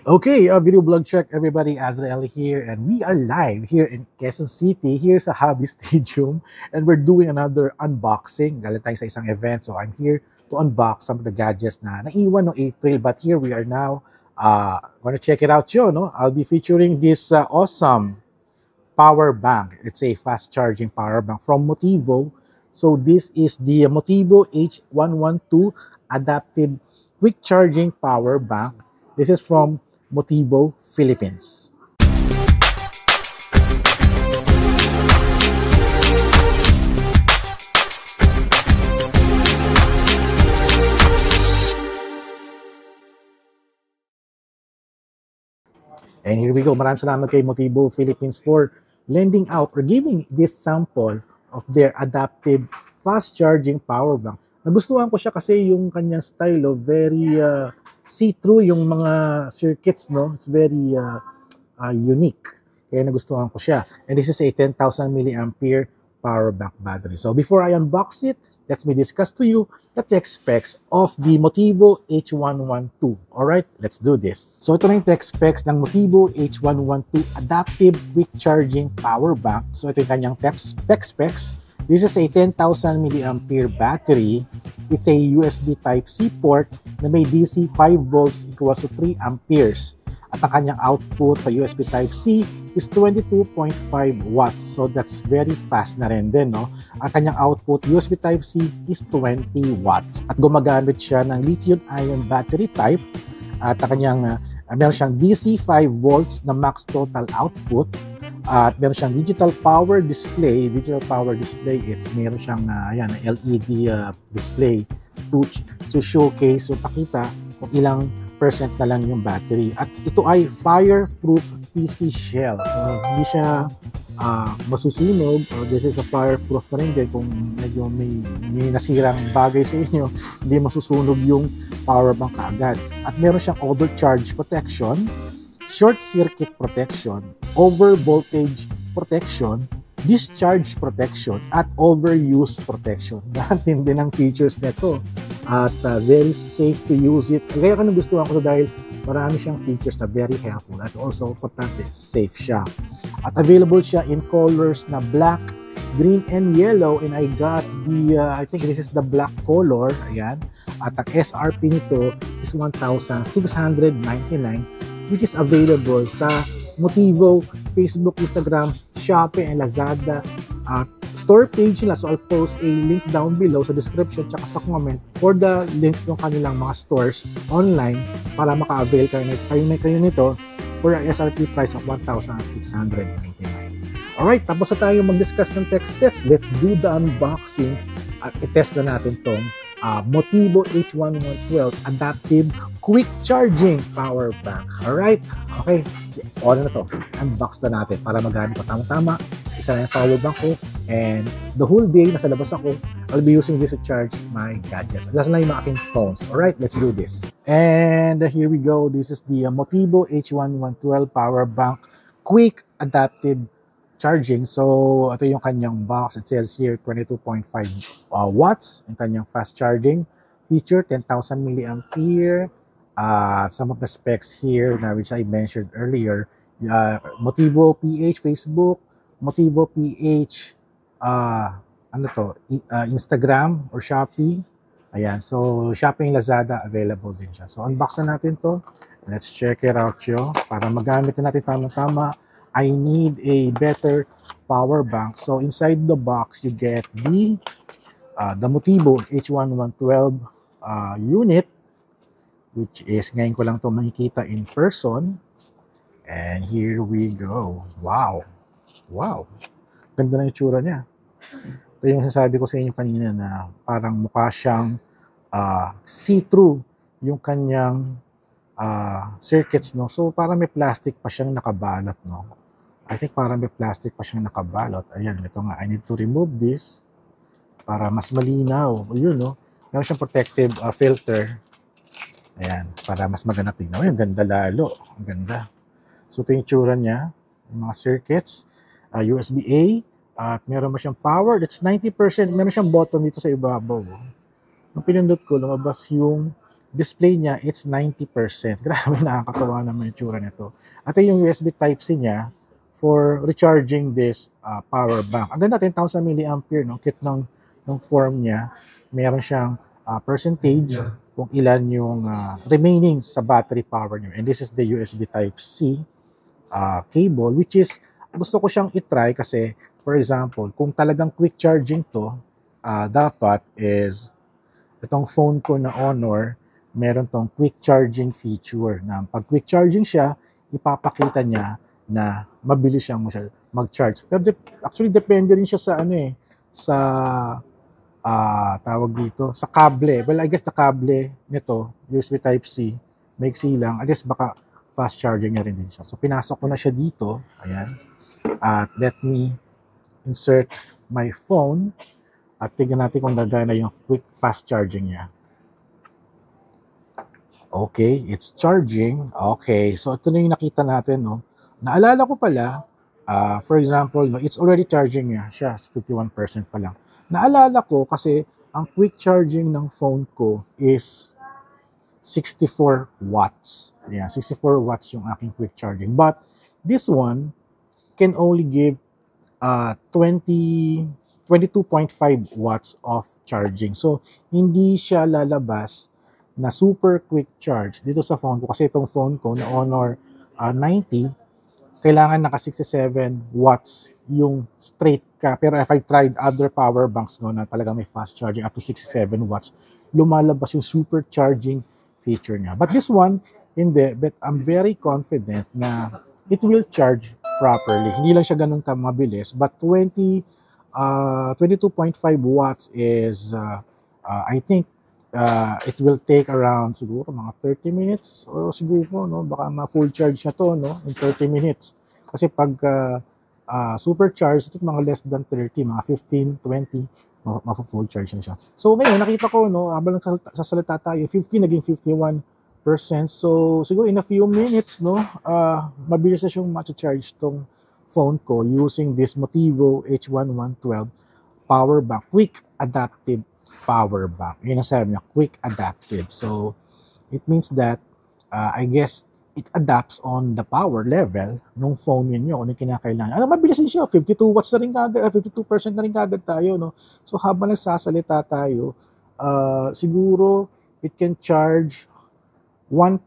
Okay, video blog check everybody, Azrael here, and we are live here in Quezon City. Here's a Hobby Stadium, and we're doing another unboxing. Galing tayo sa isang event, so I'm here to unbox some of the gadgets na naiwan noong April, but here we are now. Gonna check it out, no? I'll be featuring this awesome power bank. It's a fast charging power bank from Motivo. So this is the Motivo H112 adaptive quick charging power bank. This is from Motivo, Philippines. And here we go. Maraming salamat kay Motivo Philippines for lending out or giving this sample of their adaptive fast charging power bank. Nagustuhan ko siya kasi yung kanyang style, very see-through yung mga circuits, no? It's very unique. Kaya nagustuhan ko siya. And this is a 10,000 milliampere power bank battery. So before I unbox it, let me discuss to you the tech specs of the Motivo H112. Alright, let's do this. So ito na yung tech specs ng Motivo H112 Adaptive Quick Charging Power Bank. So ito yung kanyang tech specs. This is a 10,000 milliampere battery. It's a USB Type-C port na may DC 5 volts equals to 3 amperes. At ang kanyang output sa USB Type-C is 22.5 watts. So that's very fast na rin din, no? Ang kanyang output USB Type-C is 20 watts. At gumagamit siya ng lithium-ion battery type. At ang kanyang meron siyang DC 5 volts na max total output. At meron siyang digital power display. Meron siyang LED display to showcase, so pakita kung ilang percent na lang yung battery. At ito ay fireproof PC shell. So hindi siya masusunog. This is a fireproof na rin din. Kung medyo may nasirang bagay sa inyo, hindi masusunog yung power bank kaagad. At meron siyang overcharge protection, short circuit protection, over voltage protection, discharge protection, at overuse protection. Dahatin din ang features nito. At very safe to use it. Kaya ko nagustuhan ko dahil marami siyang features na very helpful. At also, importante, safe siya. At available siya in colors na black, green, and yellow. And I got the, I think this is the black color. Ayan. At ang SRP nito is 1,699, which is available sa Motivo, Facebook, Instagram, Shopee, and Lazada store page nila. So I'll post a link down below sa description tsaka sa comment for the links ng kanilang mga stores online para maka-avail kayo nito for a SRP price of 1,699. Alright, tapos na tayo mag-discuss ng tech specs. Let's do the unboxing at i-test na natin tong Motivo H112 Adaptive Quick Charging Power Bank. Alright? Okay. On na to. Unbox na natin para magamit ko tama-tama. Isa na yung power bank ko. And the whole day, nasa labas ako, I'll be using this to charge my gadgets. That's na yung mga aking phones. Alright? Let's do this. And here we go. This is the Motivo H112 Power Bank Quick Adaptive Charging. So, ito yung kanyang box. It says here 22.5 watts. Yung kanyang fast charging feature, 10,000 milliampere. Some of the specs here na which I mentioned earlier. Motivo PH Facebook, Motivo PH Instagram or Shopee. Ayan. So, Shopee and Lazada available din siya. So, unbox na natin to. Let's check it out, yo. Para magamit na natin tamang-tama, I need a better power bank. So inside the box, you get the Motivo H112 unit, which is ngayon ko lang to makikita in person. And here we go. Wow. Wow. Ganda na yung tsura niya. Ito yung sasabi ko sa inyo kanina na parang mukha siyang see-through yung kanyang circuits, no? So parang may plastic pa siyang nakabalot, no? I think parang may plastic pa siyang nakabalot. Ayan, ito nga. I need to remove this para mas malinaw. Yun, no? Meron siyang protective filter. Ayan, para mas maganda tingnan. Ayan, ganda lalo. Ang ganda. So, ito yung tsura niya. Yung mga circuits. USB-A. At meron ba siyang power? That's 90%. Meron siyang button dito sa ibabaw. Nung pinindot ko, lumabas yung display niya, it's 90%. Grabe, nakakatawa naman yung tsura nito. At yung USB Type-C niya for recharging this power bank. Ang ganda, 10,000 milliampere, no? Kit ng form niya. Meron siyang percentage kung ilan yung remaining sa battery power niyo. And this is the USB Type-C cable, which is, gusto ko siyang itry kasi, for example, kung talagang quick charging to, dapat is, itong phone ko na Honor, meron tong quick charging feature na pag quick charging siya, ipapakita niya na mabilis siyang mag-charge. Pero actually depende rin siya sa sa tawag dito, sa kable. Well, I guess the kable nito, USB Type-C, maiksi lang. I guess baka fast charging niya rin din siya. So pinasok ko na siya dito. Ayan. At let me insert my phone at tignan natin kung gagana yung quick fast charging niya. Okay, it's charging. Okay, so ito na yung nakita natin, no? Naalala ko pala, for example, no, it's already charging siya, 51% pa lang. Naalala ko kasi ang quick charging ng phone ko is 64 watts. Yeah, 64 watts yung aking quick charging. But this one can only give 22.5 watts of charging. So, hindi siya lalabas na super quick charge dito sa phone ko. Kasi itong phone ko na Honor 90, kailangan naka 67 watts yung straight ka. Pero if I tried other power banks no, na talaga may fast charging up to 67 watts, lumalabas yung super charging feature niya. But this one, hindi. But I'm very confident na it will charge properly. Hindi lang siya ganun mabilis. But 22.5 watts is, I think, it will take around siguro mga 30 minutes o siguro, no? Baka ma-full charge na to, no? In 30 minutes. Kasi pag supercharged, ito mga less than 30, mga 15, 20, ma-full charge na siya. So ngayon, nakita ko, no, habang nagsasalita tayo, 50 naging 51%. So siguro in a few minutes, no, mabilis na siyang ma-charge tong phone ko using this Motivo H1112 power bank, quick adaptive power bank. Yun ang sabi niya, quick adaptive. So it means that I guess it adapts on the power level ng phone niyo kung ano kinakailangan. Ano, mabilis din siya, 52 watts na rin kagad, 52% na rin kagad tayo, no? So habang nagsasalita tayo, siguro it can charge 1%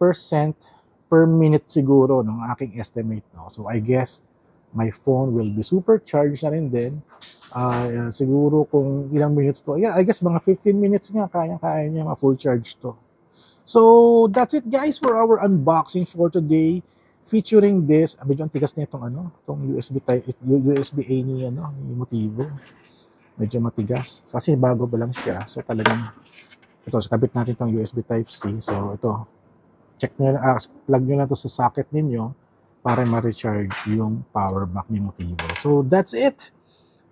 per minute siguro ng aking estimate, no? So I guess my phone will be supercharged na rin din. Siguro kung ilang minutes to, yeah, I guess mga 15 minutes nga, kaya niya ma-full charge to. So, that's it guys for our unboxing for today, featuring this, medyo ang tigas na itong USB-A ni Motivo. Medyo matigas. So, kasi bago pa lang siya. So, talagang, ito, kabit natin itong USB Type-C. So, ito, check nyo, plug nyo na ito sa socket ninyo para ma-recharge yung power bank ni Motivo. So, that's it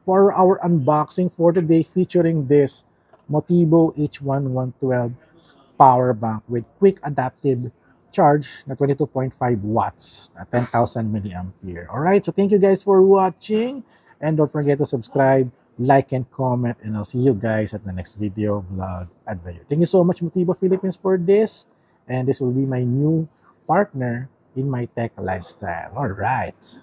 for our unboxing for today, featuring this Motivo H1112 power bank with quick adaptive charge na 22.5 watts at 10,000 milliampere. Alright, so thank you guys for watching, and don't forget to subscribe, like, and comment, and I'll see you guys at the next video vlog adventure. Thank you so much, Motivo Philippines, for this, and this will be my new partner in my tech lifestyle. Alright.